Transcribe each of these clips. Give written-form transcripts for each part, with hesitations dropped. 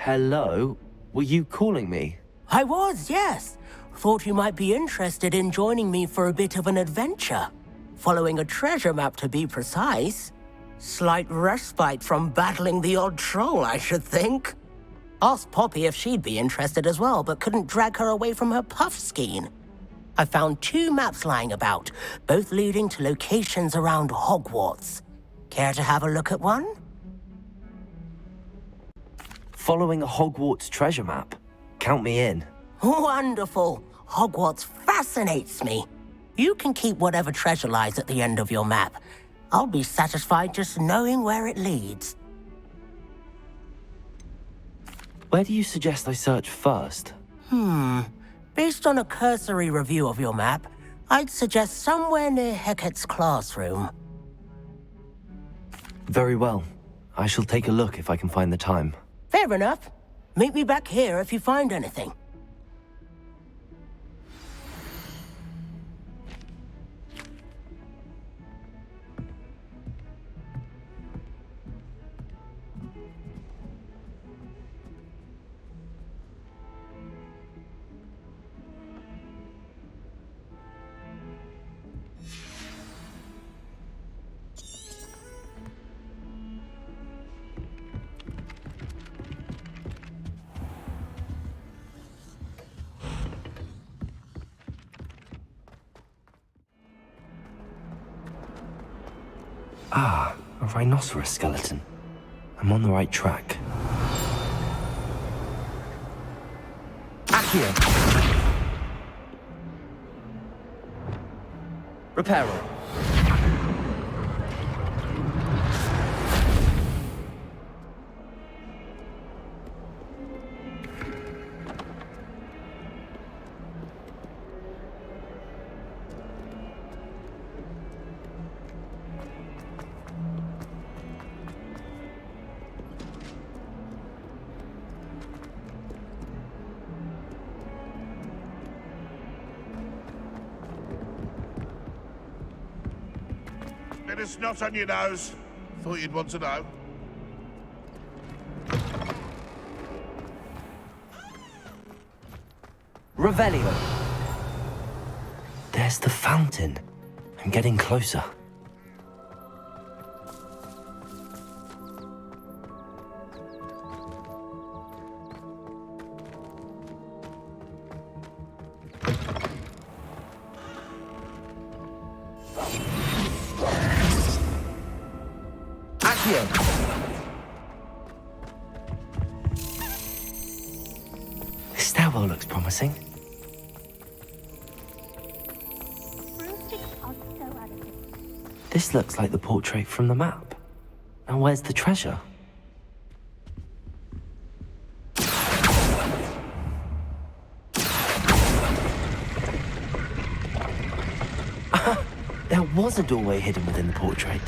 Hello? Were you calling me? I was, yes. Thought you might be interested in joining me for a bit of an adventure. Following a treasure map, to be precise. Slight respite from battling the odd troll, I should think. Asked Poppy if she'd be interested as well, but couldn't drag her away from her puff skein. I found 2 maps lying about, both leading to locations around Hogwarts. Care to have a look at one? Following a Hogwarts treasure map? Count me in. Wonderful. Hogwarts fascinates me. You can keep whatever treasure lies at the end of your map. I'll be satisfied just knowing where it leads. Where do you suggest I search first? Based on a cursory review of your map, I'd suggest somewhere near Hecat's classroom. Very well. I shall take a look if I can find the time. Fair enough. Meet me back here if you find anything. Ah, a rhinoceros skeleton. I'm on the right track. Accio! Reparo. Bit of snot on your nose. Thought you'd want to know. Revelio. There's the fountain. I'm getting closer. This stairwell looks promising. This looks like the portrait from the map. Now where's the treasure? There was a doorway hidden within the portrait.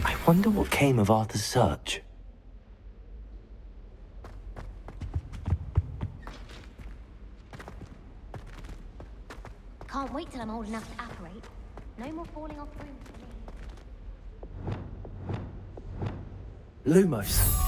I wonder what came of Arthur's search. Can't wait till I'm old enough to apparate. No more falling off brooms for me. Lumos.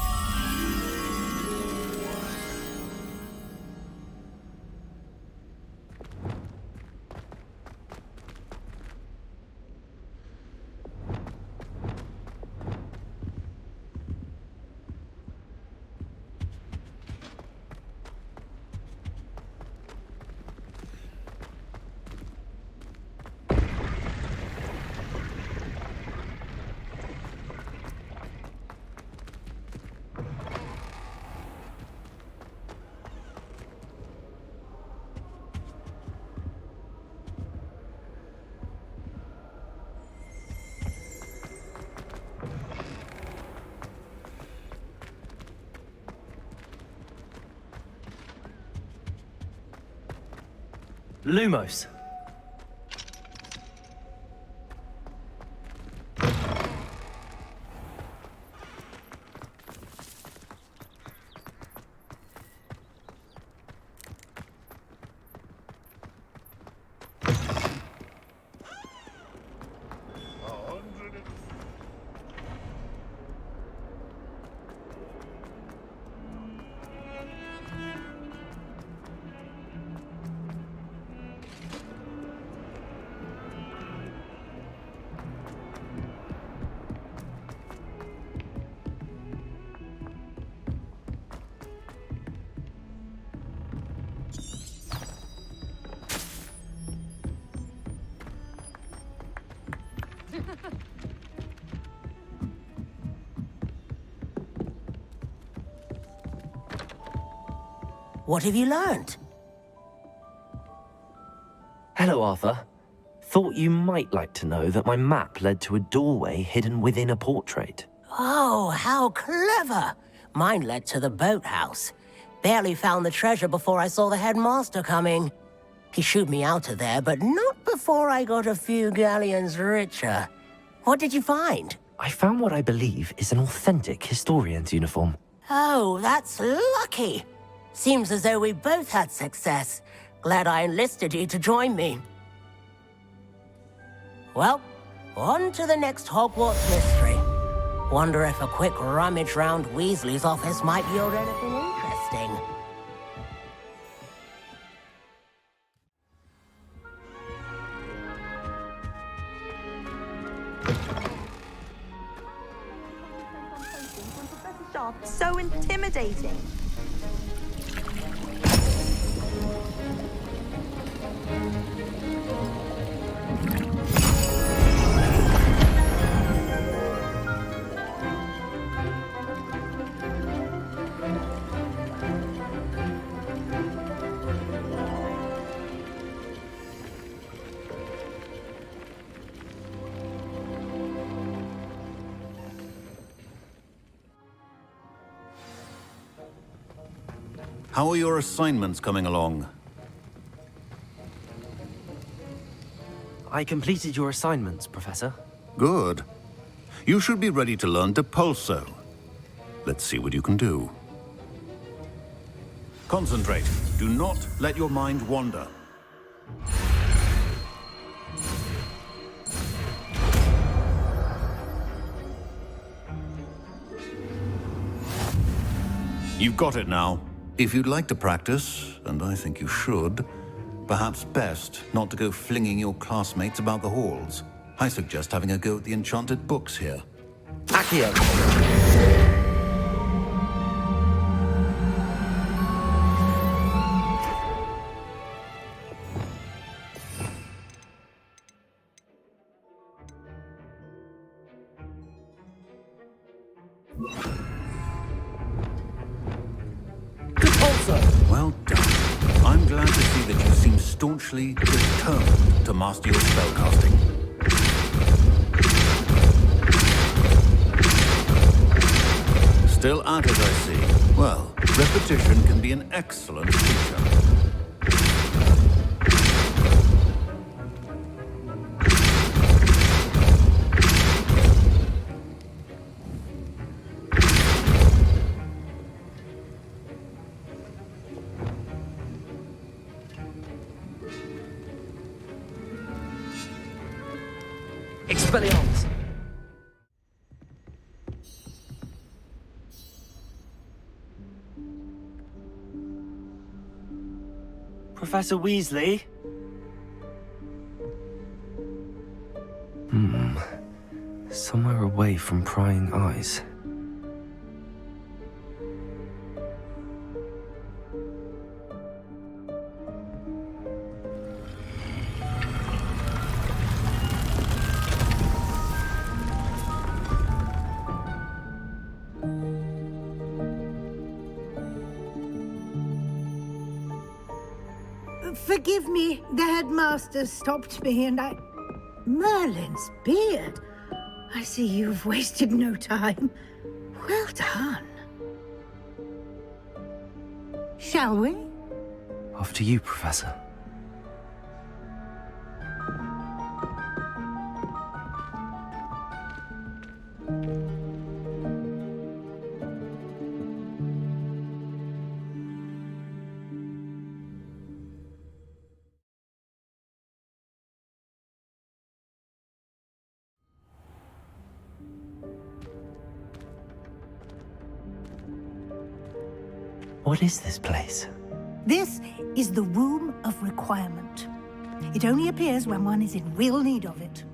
Lumos. What have you learned? Hello, Arthur. Thought you might like to know that my map led to a doorway hidden within a portrait. Oh, how clever! Mine led to the boathouse. Barely found the treasure before I saw the headmaster coming. He shooed me out of there, but not before I got a few galleons richer. What did you find? I found what I believe is an authentic historian's uniform. Oh, that's lucky. Seems as though we both had success. Glad I enlisted you to join me. Well, on to the next Hogwarts mystery. Wonder if a quick rummage round Weasley's office might yield anything interesting. So intimidating. How are your assignments coming along? I completed your assignments, Professor. Good. You should be ready to learn Depulso. Let's see what you can do. Concentrate. Do not let your mind wander. You've got it now. If you'd like to practice, and I think you should, perhaps best not to go flinging your classmates about the halls. I suggest having a go at the enchanted books here. Accio! Well done. I'm glad to see that you seem staunchly determined to master your spellcasting. Still at it, I see. Well, repetition can be an excellent teacher. Expelliarmus! Professor Weasley? Somewhere away from prying eyes. Forgive me, the headmaster stopped me and I... Merlin's beard. I see you've wasted no time. Well done. Shall we? Off to you, Professor. What is this place? This is the Room of Requirement. It only appears when one is in real need of it.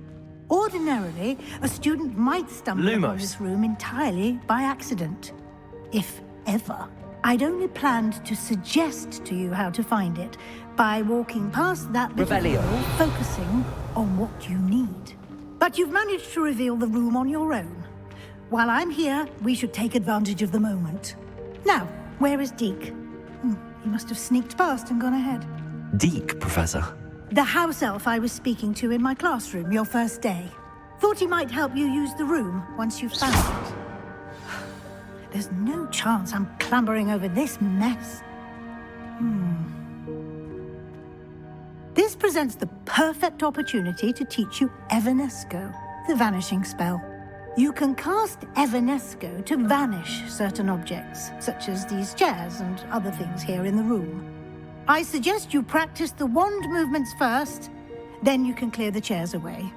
Ordinarily, a student might stumble upon Lumos. this room entirely by accident. If ever. I'd only planned to suggest to you how to find it by walking past that bit of Revelio. wall, focusing on what you need. But you've managed to reveal the room on your own. While I'm here, we should take advantage of the moment. Now, where is Deke? He must have sneaked past and gone ahead. Deke, Professor. The house elf I was speaking to in my classroom your first day. Thought he might help you use the room once you've found it. There's no chance I'm clambering over this mess. This presents the perfect opportunity to teach you Evanesco, the vanishing spell. You can cast Evanesco to vanish certain objects, such as these chairs and other things here in the room. I suggest you practice the wand movements first, then you can clear the chairs away.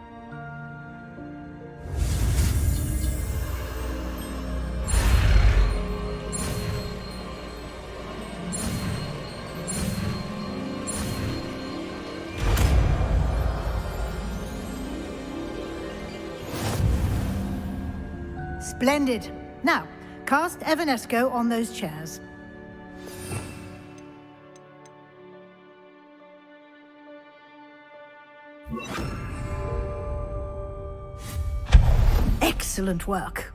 Splendid. Now, cast Evanesco on those chairs. Excellent work.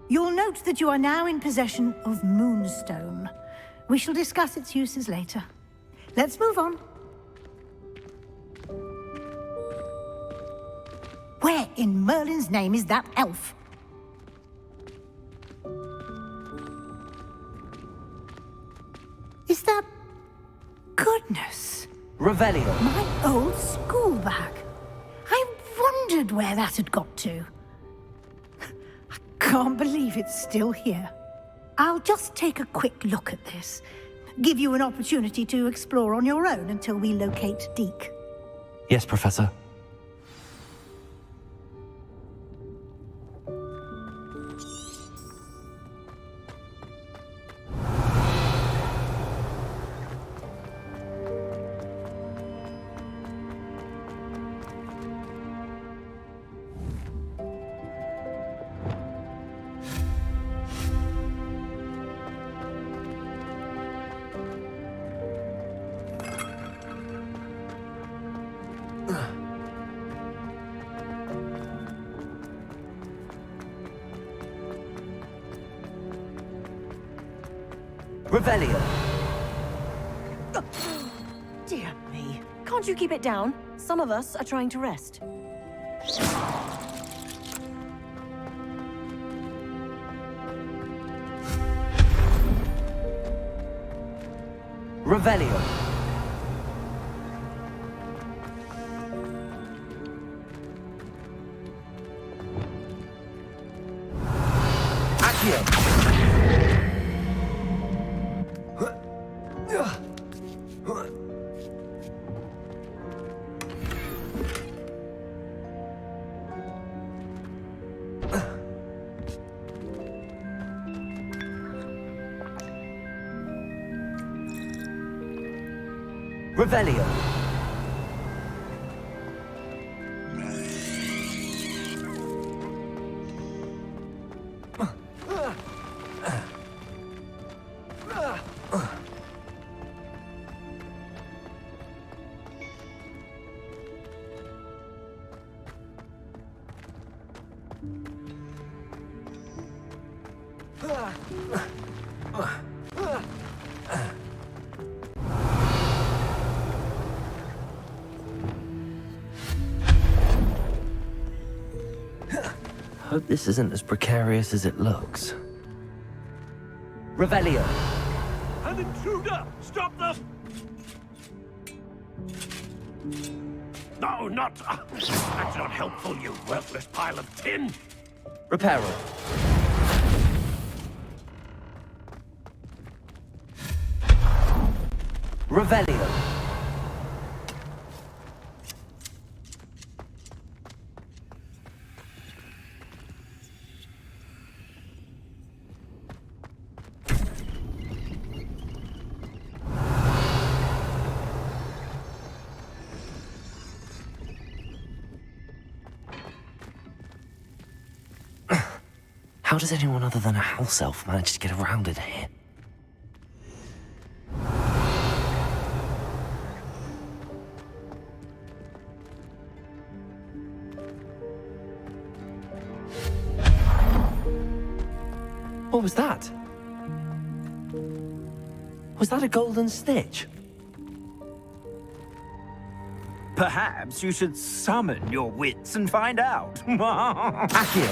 You'll note that you are now in possession of Moonstone. We shall discuss its uses later. Let's move on. Where in Merlin's name is that elf? Is that... Goodness. Revelio. My old school bag. I wondered where that had got to. I can't believe it's still here. I'll just take a quick look at this. Give you an opportunity to explore on your own until we locate Deke. Yes, Professor. Revelio. Dear me. Can't you keep it down? Some of us are trying to rest. Revelio. Accio. Revelio. Hope this isn't as precarious as it looks. Revelio. An intruder! Stop them! No, not... that's not helpful, you worthless pile of tin! Reparo. Revelio. How does anyone other than a house elf manage to get around in here? What was that? Was that a golden snitch? Perhaps you should summon your wits and find out. Accio!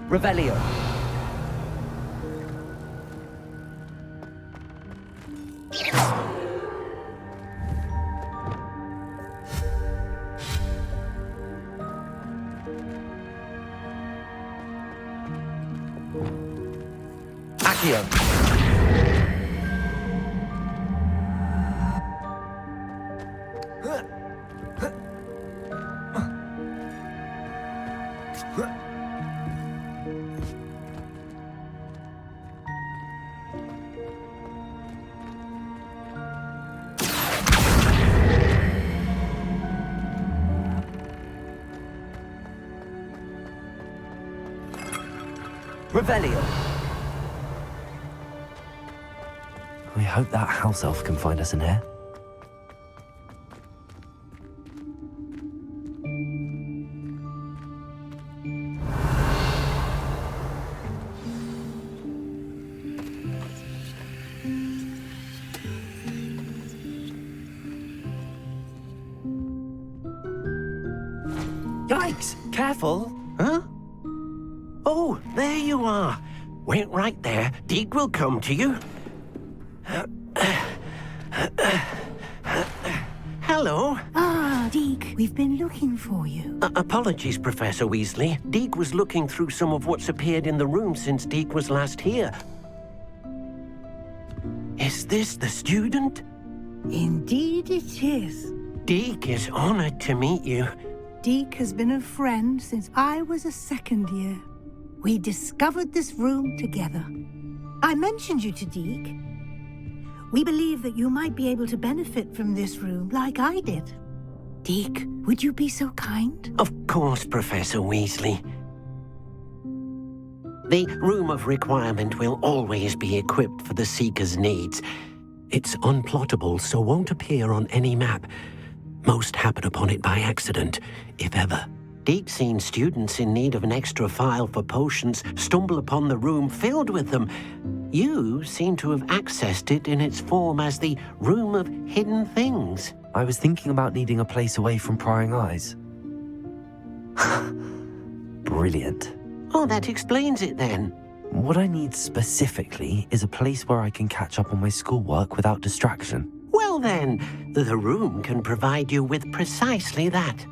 Revelio. Accio. Revelio. I hope that house elf can find us in here. Yikes! Careful! Huh? Oh, there you are. Wait right there. Deke will come to you. Hello. Ah, Deke, we've been looking for you. Apologies, Professor Weasley. Deke was looking through some of what's appeared in the room since Deke was last here. Is this the student? Indeed it is. Deke is honored to meet you. Deke has been a friend since I was a second year. We discovered this room together. I mentioned you to Deke. We believe that you might be able to benefit from this room like I did. Deke, would you be so kind? Of course, Professor Weasley. The Room of Requirement will always be equipped for the Seeker's needs. It's unplottable, so won't appear on any map. Most happen upon it by accident, if ever. Deke's seen students in need of an extra file for potions stumble upon the room filled with them. You seem to have accessed it in its form as the Room of Hidden Things. I was thinking about needing a place away from prying eyes. Brilliant. Oh, that explains it then. What I need specifically is a place where I can catch up on my schoolwork without distraction. Well then, the room can provide you with precisely that.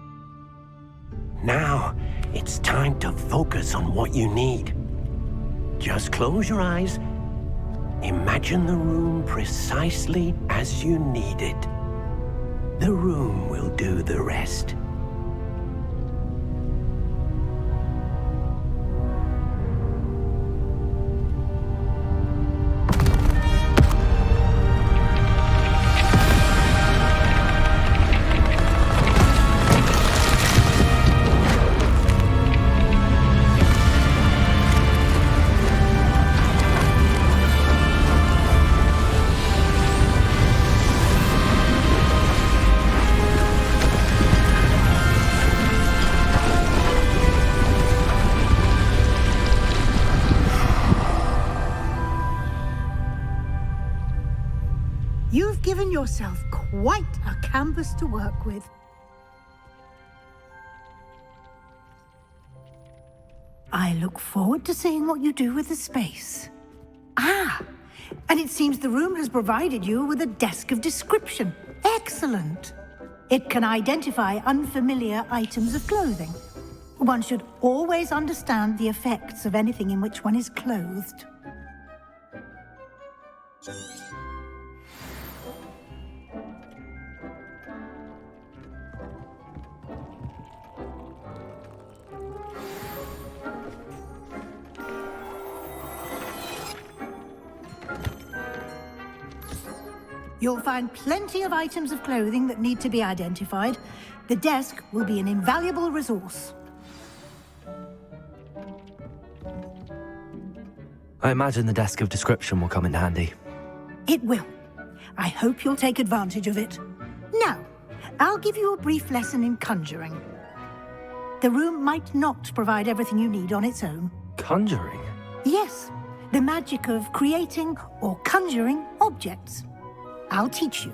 Now, it's time to focus on what you need. Just close your eyes. Imagine the room precisely as you need it. The room will do the rest. You've given yourself quite a canvas to work with. I look forward to seeing what you do with the space. Ah, and it seems the room has provided you with a desk of description. Excellent. It can identify unfamiliar items of clothing. One should always understand the effects of anything in which one is clothed. You'll find plenty of items of clothing that need to be identified. The desk will be an invaluable resource. I imagine the desk of description will come in handy. It will. I hope you'll take advantage of it. Now, I'll give you a brief lesson in conjuring. The room might not provide everything you need on its own. Conjuring? Yes, the magic of creating or conjuring objects. I'll teach you.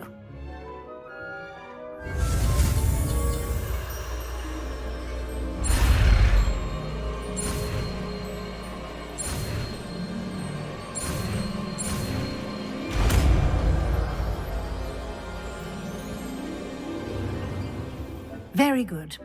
Very good.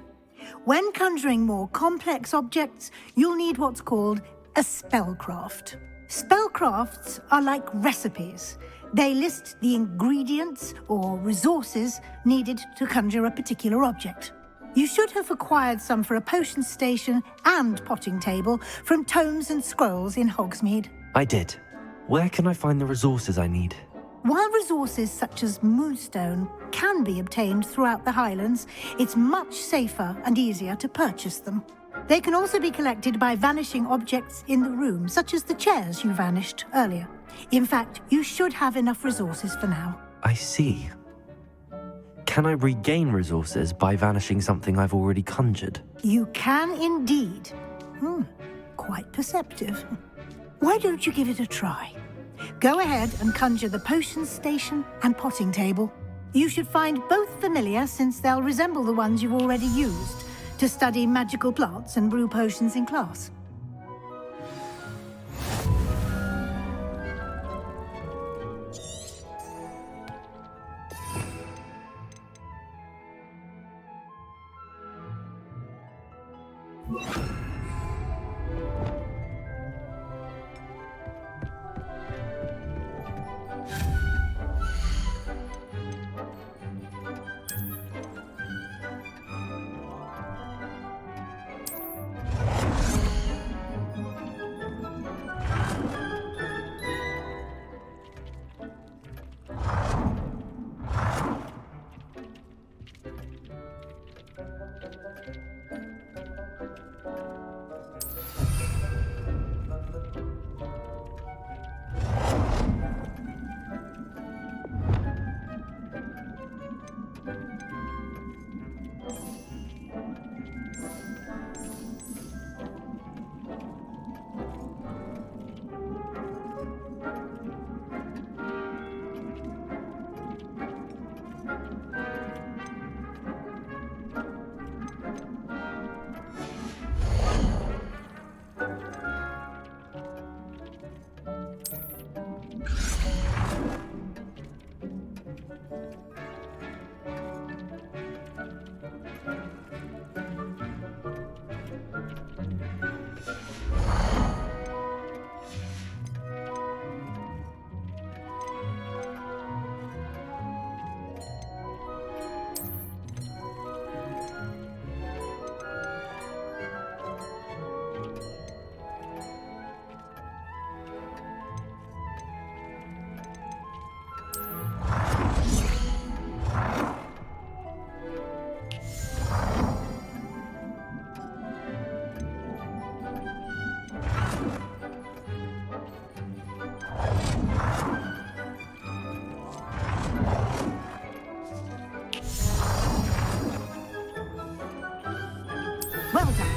When conjuring more complex objects, you'll need what's called a spellcraft. Spellcrafts are like recipes. They list the ingredients or resources needed to conjure a particular object. You should have acquired some for a potion station and potting table from tomes and scrolls in Hogsmeade. I did. Where can I find the resources I need? While resources such as moonstone can be obtained throughout the Highlands, it's much safer and easier to purchase them. They can also be collected by vanishing objects in the room, such as the chairs you vanished earlier. In fact, you should have enough resources for now. I see. Can I regain resources by vanishing something I've already conjured? You can indeed. Quite perceptive. Why don't you give it a try? Go ahead and conjure the potion station and potting table. You should find both familiar, since they'll resemble the ones you've already used to study magical plants and brew potions in class. Well done.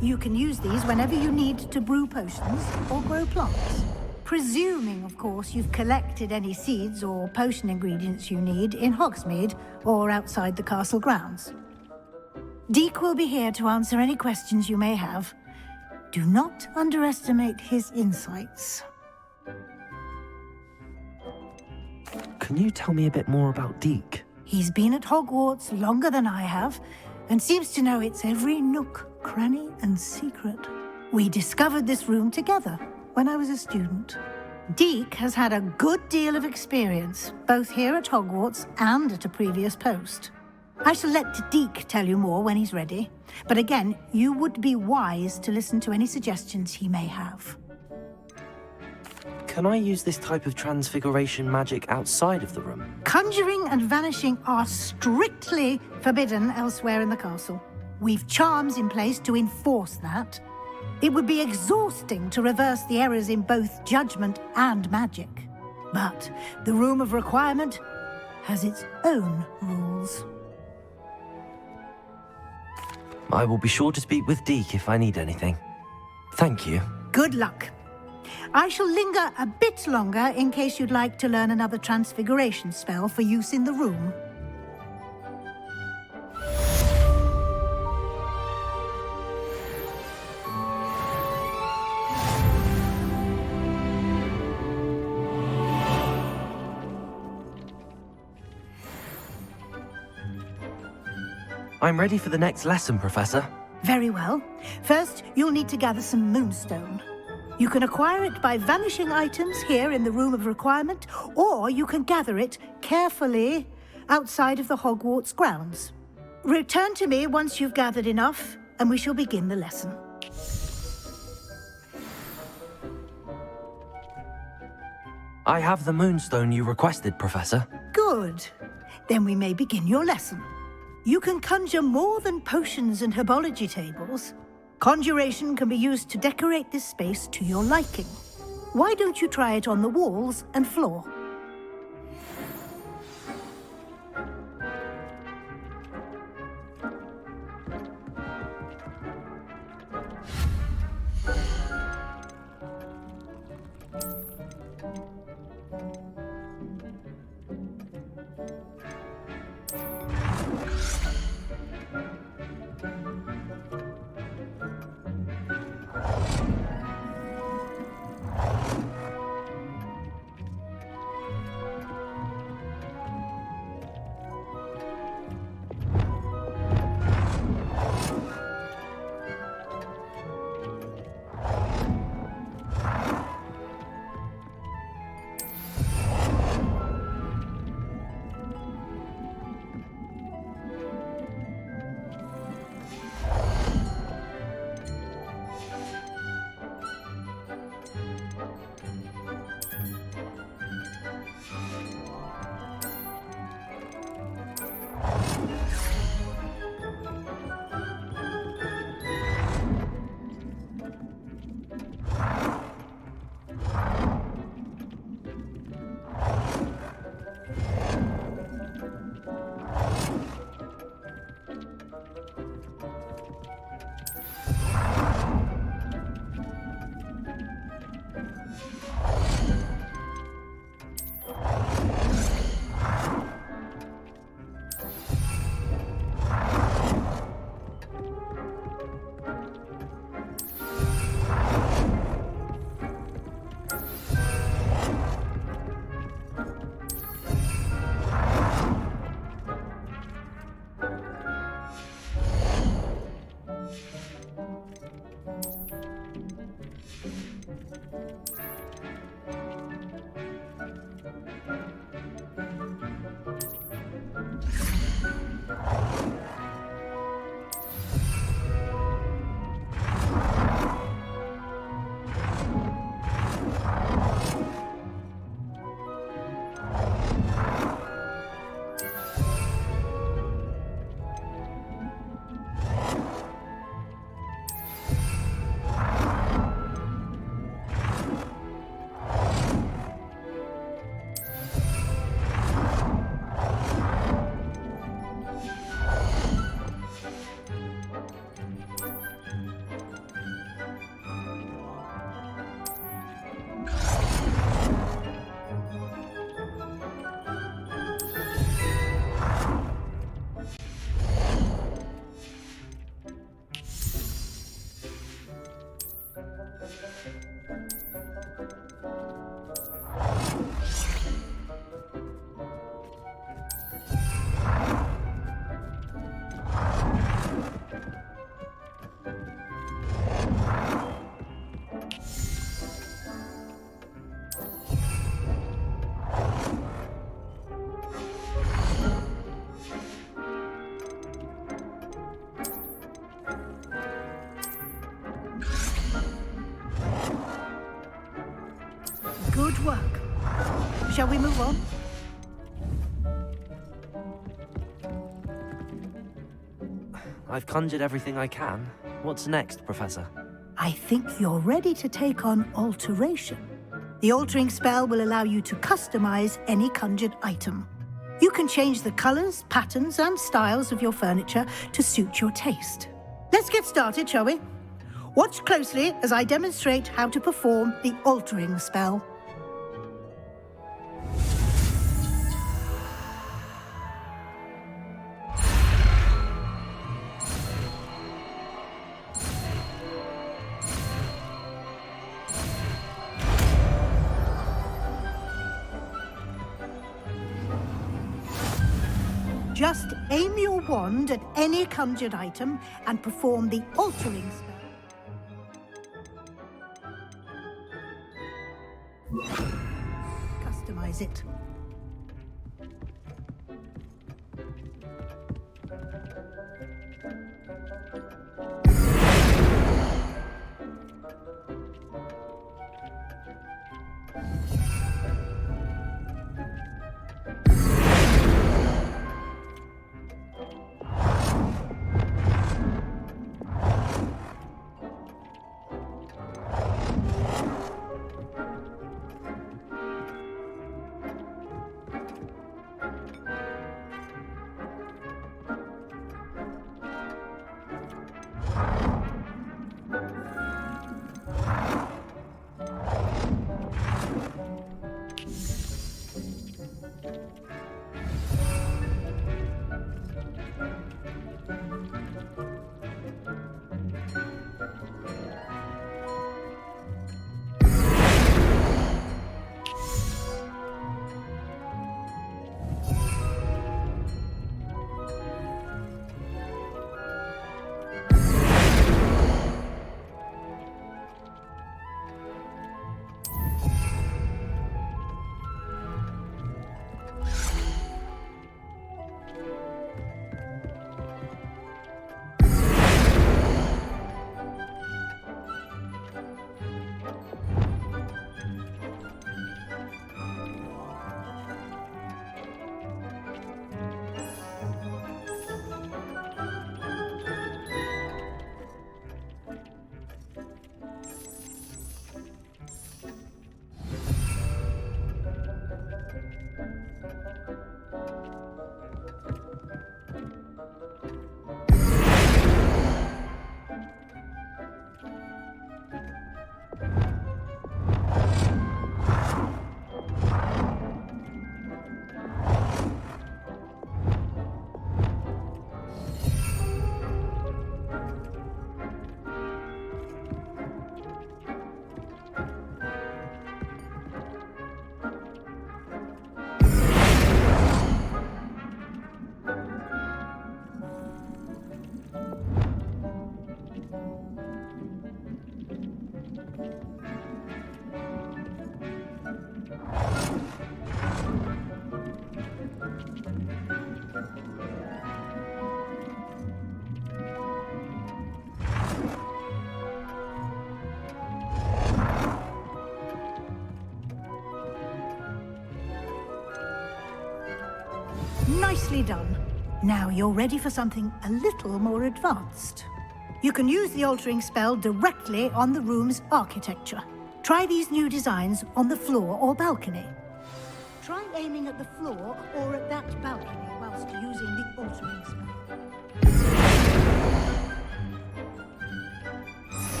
You can use these whenever you need to brew potions or grow plants. Presuming, of course, you've collected any seeds or potion ingredients you need in Hogsmeade or outside the castle grounds. Deek will be here to answer any questions you may have. Do not underestimate his insights. Can you tell me a bit more about Deek? He's been at Hogwarts longer than I have, and seems to know its every nook, cranny, and secret. We discovered this room together when I was a student. Deek has had a good deal of experience, both here at Hogwarts and at a previous post. I shall let Deek tell you more when he's ready, but again, you would be wise to listen to any suggestions he may have. Can I use this type of transfiguration magic outside of the room? Conjuring and vanishing are strictly forbidden elsewhere in the castle. We've charms in place to enforce that. It would be exhausting to reverse the errors in both judgment and magic. But the Room of Requirement has its own rules. I will be sure to speak with Deke if I need anything. Thank you. Good luck. I shall linger a bit longer in case you'd like to learn another transfiguration spell for use in the room. I'm ready for the next lesson, Professor. Very well. First, you'll need to gather some moonstone. You can acquire it by vanishing items here in the Room of Requirement, or you can gather it carefully outside of the Hogwarts grounds. Return to me once you've gathered enough, and we shall begin the lesson. I have the moonstone you requested, Professor. Good. Then we may begin your lesson. You can conjure more than potions and herbology tables. Conjuration can be used to decorate this space to your liking. Why don't you try it on the walls and floor? Good work. Shall we move on? I've conjured everything I can. What's next, Professor? I think you're ready to take on alteration. The altering spell will allow you to customize any conjured item. You can change the colors, patterns, and styles of your furniture to suit your taste. Let's get started, shall we? Watch closely as I demonstrate how to perform the altering spell. Just aim your wand at any conjured item and perform the altering spell. Customize it. Nicely done. Now you're ready for something a little more advanced. You can use the altering spell directly on the room's architecture. Try these new designs on the floor or balcony. Try aiming at the floor or at that balcony whilst using the altering spell.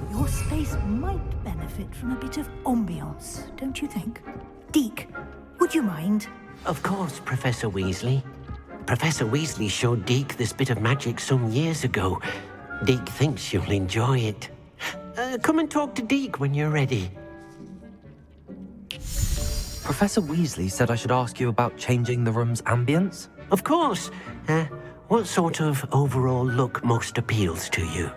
Your space might benefit from a bit of ambiance, don't you think? Deke, would you mind? Of course, Professor Weasley. Professor Weasley showed Deke this bit of magic some years ago. Deke thinks you'll enjoy it. Come and talk to Deke when you're ready. Professor Weasley said I should ask you about changing the room's ambience? Of course. what sort of overall look most appeals to you?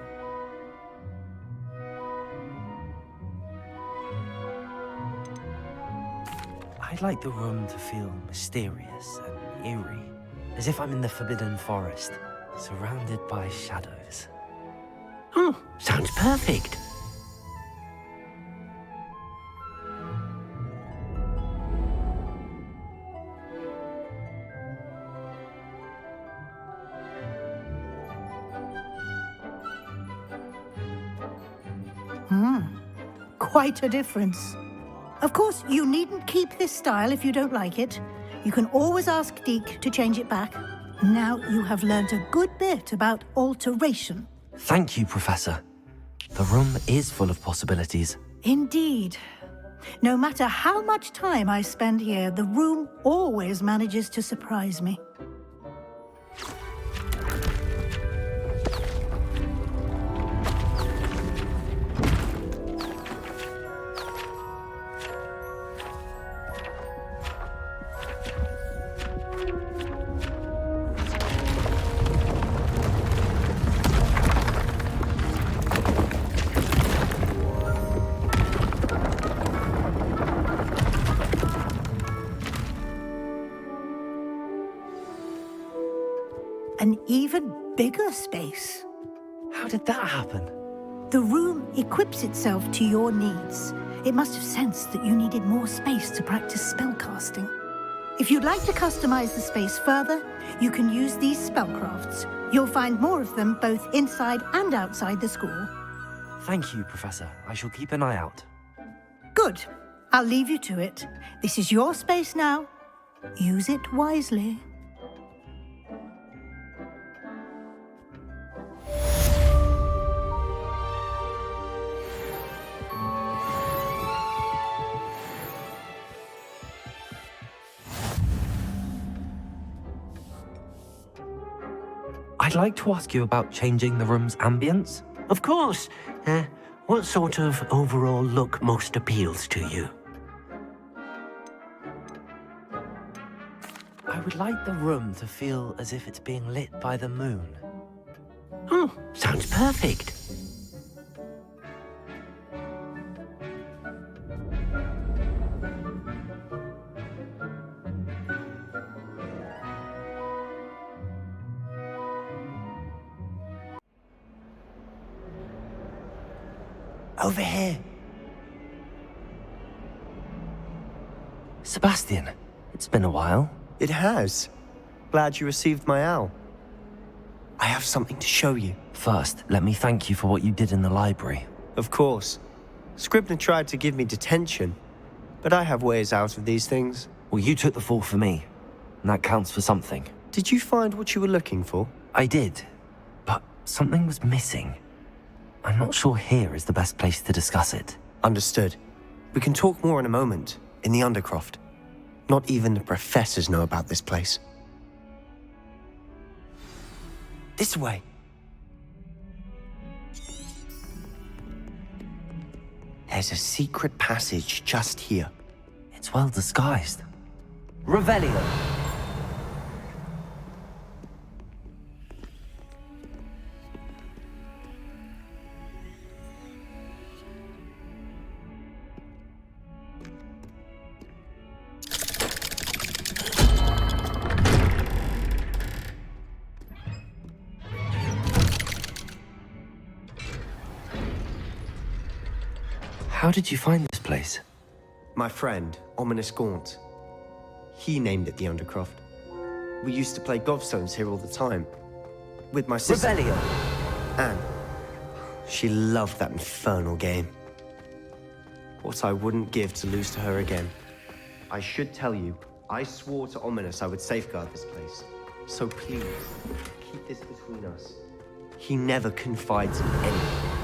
I'd like the room to feel mysterious and eerie, as if I'm in the Forbidden Forest, surrounded by shadows. Oh, sounds perfect. Quite a difference. Of course, you needn't keep this style if you don't like it. You can always ask Deke to change it back. Now you have learned a good bit about alteration. Thank you, Professor. The room is full of possibilities. Indeed. No matter how much time I spend here, the room always manages to surprise me. An even bigger space. How did that happen? The room equips itself to your needs. It must have sensed that you needed more space to practice spellcasting. If you'd like to customize the space further, you can use these spellcrafts. You'll find more of them both inside and outside the school. Thank you, Professor. I shall keep an eye out. Good. I'll leave you to it. This is your space now. Use it wisely. I'd like to ask you about changing the room's ambience. Of course. What sort of overall look most appeals to you? I would like the room to feel as if it's being lit by the moon. Oh, sounds perfect. Over here. Sebastian, it's been a while. It has. Glad you received my owl. I have something to show you. First, let me thank you for what you did in the library. Of course. Scribner tried to give me detention, but I have ways out of these things. Well, you took the fall for me, and that counts for something. Did you find what you were looking for? I did, but something was missing. I'm not sure here is the best place to discuss it. Understood. We can talk more in a moment, in the Undercroft. Not even the professors know about this place. This way. There's a secret passage just here. It's well disguised. Revelio! How did you find this place? My friend, Ominous Gaunt. He named it the Undercroft. We used to play gobstones here all the time. With my sister. Revelio! Anne. She loved that infernal game. What I wouldn't give to lose to her again. I should tell you, I swore to Ominous I would safeguard this place. So please, keep this between us. He never confides in anyone.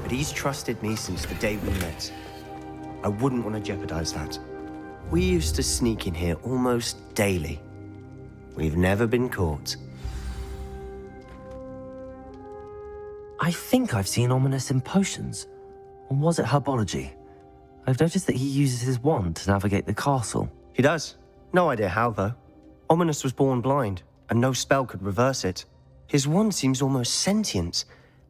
But he's trusted me since the day we met. I wouldn't want to jeopardize that. We used to sneak in here almost daily. We've never been caught. I think I've seen Ominous in potions. Or was it herbology? I've noticed that he uses his wand to navigate the castle. He does. No idea how, though. Ominous was born blind. and no spell could reverse it. His wand seems almost sentient.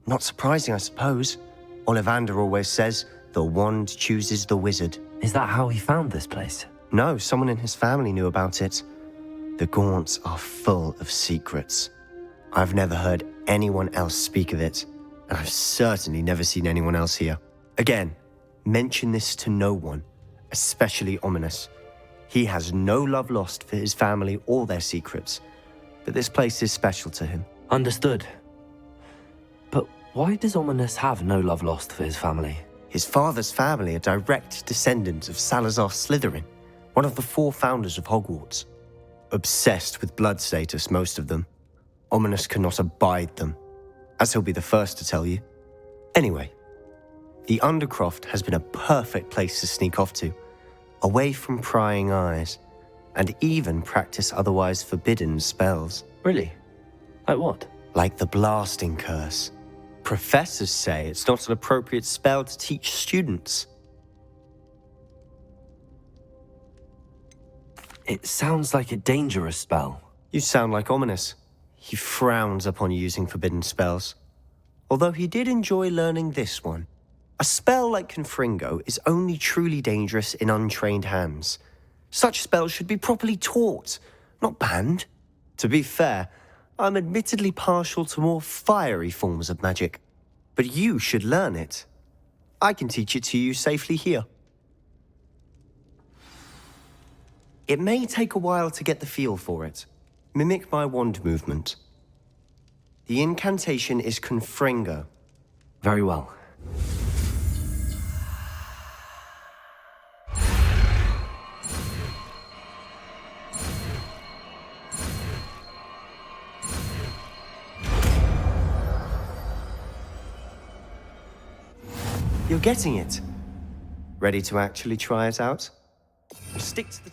Not surprising, I suppose. Ollivander always says, the wand chooses the wizard. Is that how he found this place? No, someone in his family knew about it. The Gaunts are full of secrets. I've never heard anyone else speak of it, and I've certainly never seen anyone else here. Again, mention this to no one, especially Ominous. He has no love lost for his family or their secrets, but this place is special to him. Understood. But why does Ominous have no love lost for his family? His father's family are direct descendants of Salazar Slytherin, one of the 4 founders of Hogwarts. Obsessed with blood status, most of them. Ominous cannot abide them, as he'll be the first to tell you. Anyway, the Undercroft has been a perfect place to sneak off to, away from prying eyes, and even practice otherwise forbidden spells. Really? Like what? Like the Blasting Curse. Professors say it's not an appropriate spell to teach students. It sounds like a dangerous spell. You sound like Ominous. He frowns upon using forbidden spells. Although he did enjoy learning this one. A spell like Confringo is only truly dangerous in untrained hands. Such spells should be properly taught, not banned. To be fair, I'm admittedly partial to more fiery forms of magic. But you should learn it. I can teach it to you safely here. It may take a while to get the feel for it. Mimic my wand movement. The incantation is Confringo. Very well. You're getting it. Ready to actually try it out? Stick to the...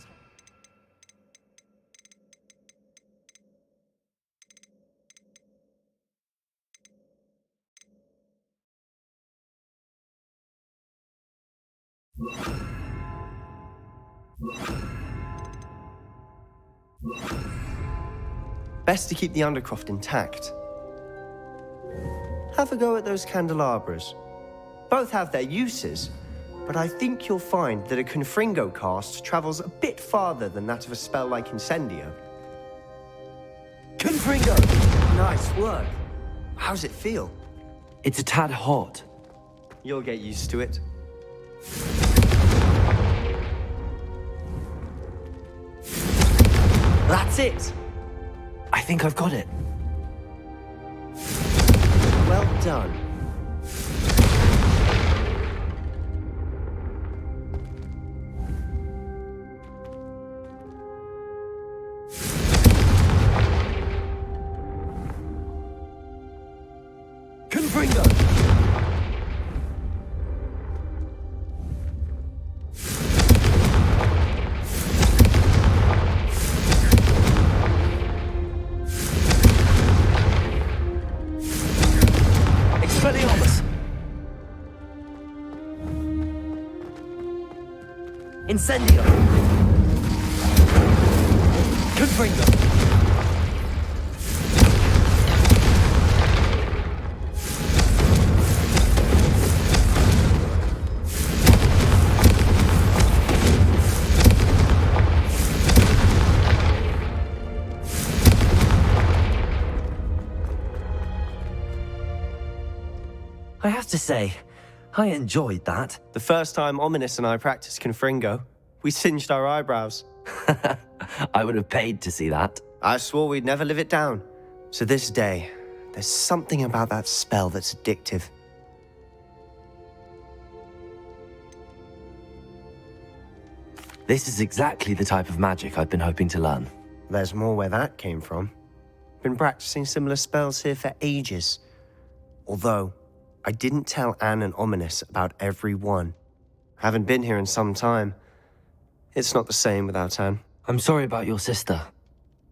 Best to keep the Undercroft intact. Have a go at those candelabras. Both have their uses, but I think you'll find that a Confringo cast travels a bit farther than that of a spell like Incendio. Confringo! Nice work. How's it feel? It's a tad hot. You'll get used to it. That's it! I think I've got it. Well done. Confringo! Incendio! Confringo! I have to say, I enjoyed that. The first time Ominous and I practiced Confringo, we singed our eyebrows. I would have paid to see that. I swore we'd never live it down. To this day, there's something about that spell that's addictive. This is exactly the type of magic I've been hoping to learn. There's more where that came from. Been practicing similar spells here for ages. Although, I didn't tell Anne and Ominous about every one. Haven't been here in some time. It's not the same without Anne. I'm sorry about your sister.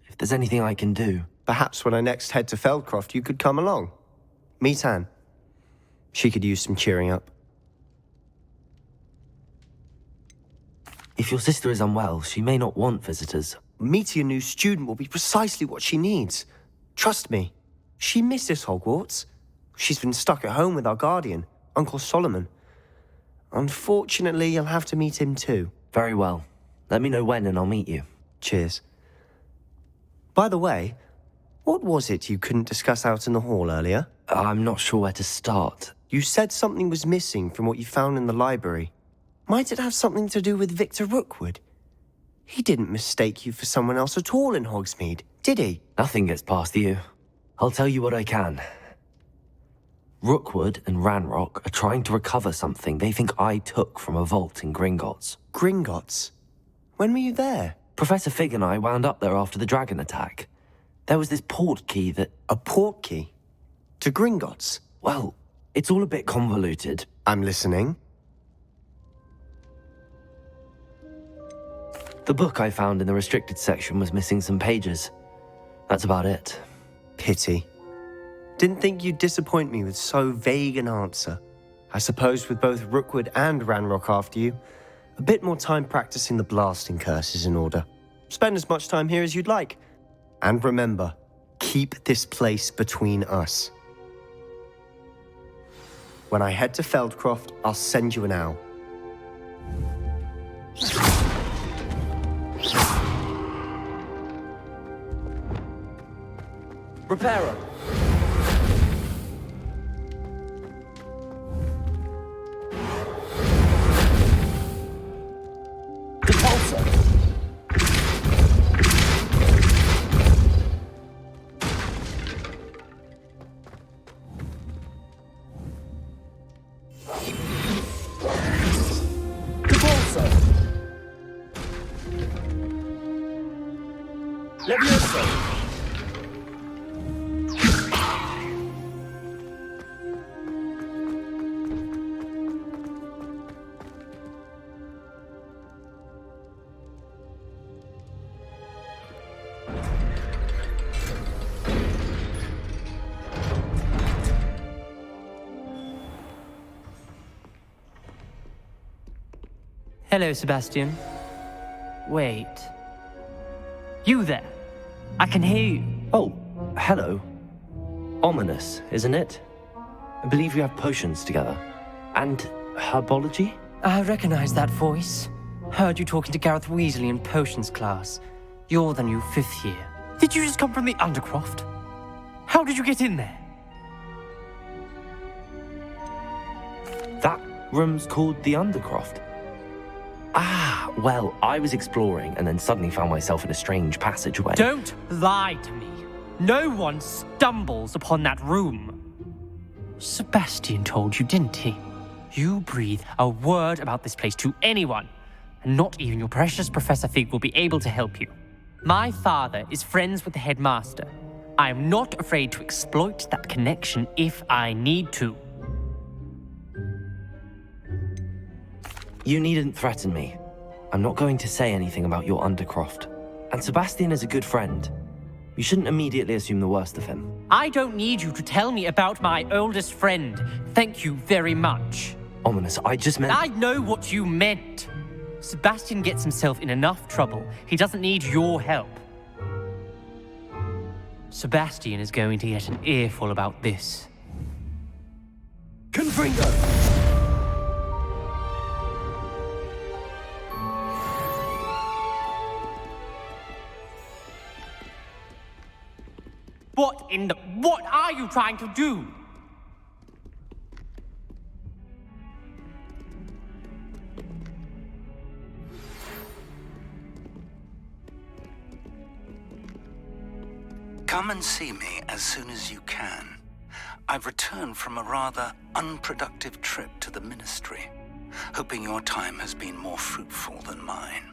If there's anything I can do... Perhaps when I next head to Feldcroft, you could come along. Meet Anne. She could use some cheering up. If your sister is unwell, she may not want visitors. Meeting a new student will be precisely what she needs. Trust me. She misses Hogwarts. She's been stuck at home with our guardian, Uncle Solomon. Unfortunately, you'll have to meet him too. Very well. Let me know when and I'll meet you. Cheers. By the way, what was it you couldn't discuss out in the hall earlier? I'm not sure where to start. You said something was missing from what you found in the library. Might it have something to do with Victor Rookwood? He didn't mistake you for someone else at all in Hogsmeade, did he? Nothing gets past you. I'll tell you what I can. Rookwood and Ranrock are trying to recover something they think I took from a vault in Gringotts. Gringotts? When were you there? Professor Fig and I wound up there after the dragon attack. There was this port key that... A port key? To Gringotts? Well, it's all a bit convoluted. I'm listening. The book I found in the restricted section was missing some pages. That's about it. Pity. Didn't think you'd disappoint me with so vague an answer. I suppose with both Rookwood and Ranrock after you, a bit more time practicing the blasting curse is in order. Spend as much time here as you'd like. And remember, keep this place between us. When I head to Feldcroft, I'll send you an owl. Reparo. Hello, Sebastian. Wait. You there? I can hear you. Oh, hello. Ominous, isn't it? I believe we have potions together. And herbology? I recognize that voice. Heard you talking to Gareth Weasley in potions class. You're the new 5th year. Did you just come from the Undercroft? How did you get in there? That room's called the Undercroft. Ah, well, I was exploring and then suddenly found myself in a strange passageway. Don't lie to me. No one stumbles upon that room. Sebastian told you, didn't he? You breathe a word about this place to anyone, and not even your precious Professor Fig will be able to help you. My father is friends with the headmaster. I am not afraid to exploit that connection if I need to. You needn't threaten me. I'm not going to say anything about your Undercroft. And Sebastian is a good friend. You shouldn't immediately assume the worst of him. I don't need you to tell me about my oldest friend. Thank you very much. Ominous, I just meant... I know what you meant. Sebastian gets himself in enough trouble. He doesn't need your help. Sebastian is going to get an earful about this. Confringo! What are you trying to do? Come and see me as soon as you can. I've returned from a rather unproductive trip to the Ministry, hoping your time has been more fruitful than mine.